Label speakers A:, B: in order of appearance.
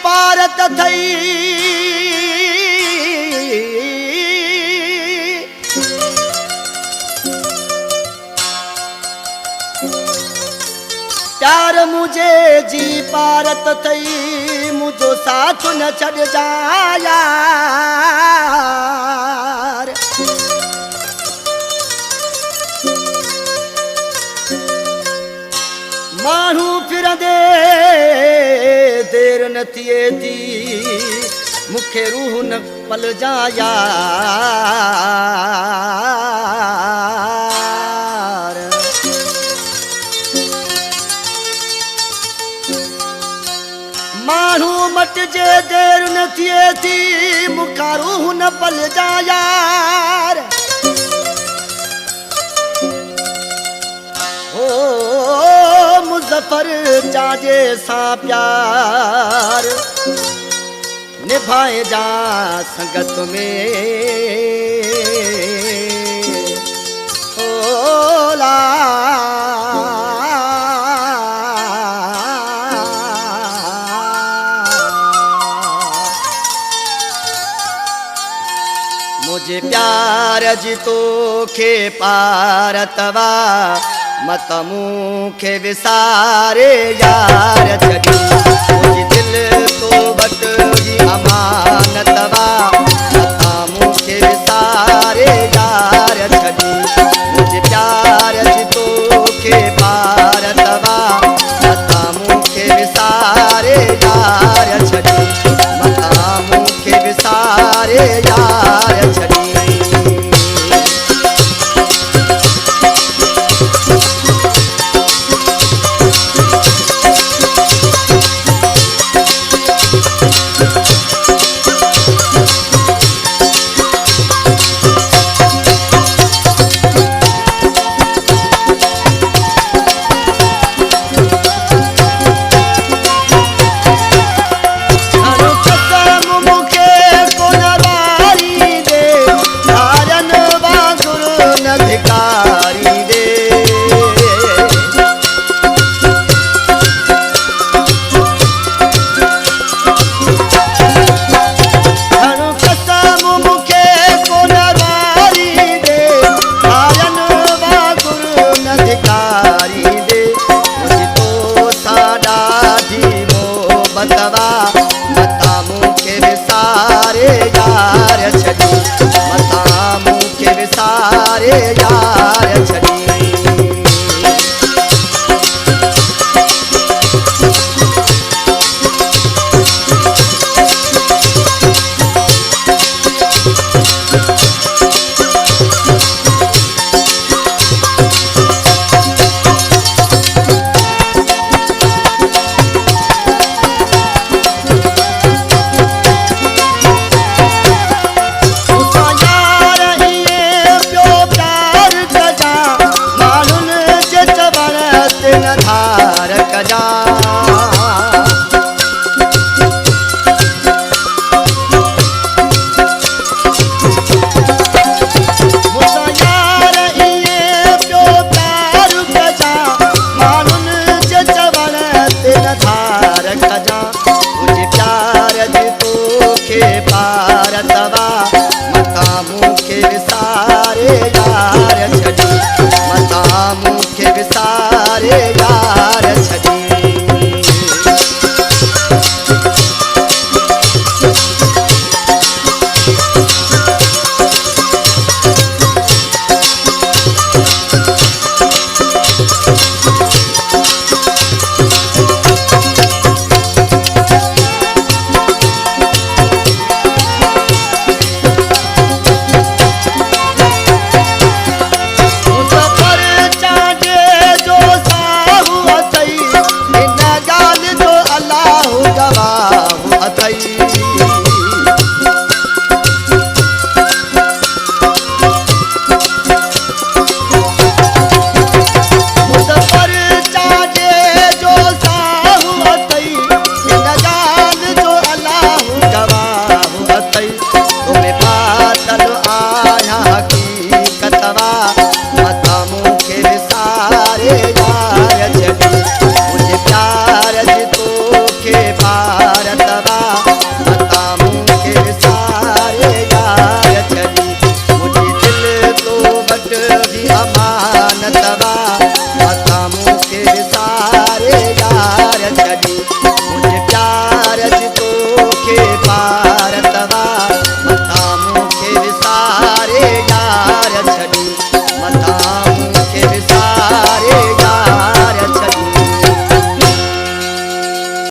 A: पारत थई प्यार मुझे जी पारत थई मुझो साथ न छड़ जा यार मानू फिर दे देर न थिए थी मुखे रूह न पल जा यार मानू मट जे देर न थिए थी मुखा रूह न पल जा यार मुज़फ़र चाजे सा प्यार निभाए जा संगत में ओला मुझे प्यार जी तो खे पारतवा मत मुखे विसारे यार छड़ी मुझे दिल तो बट ही अमानतवा मत मुखे विसारे यार छड़ी मुझे प्यार जी तो के पारतवा मत मुखे विसारे यार छड़ी मत मुखे विसारे यार छड़ी मता मुखे विसारे यार छड़ी मता मुखे विसारे यार छड़ी धार कजा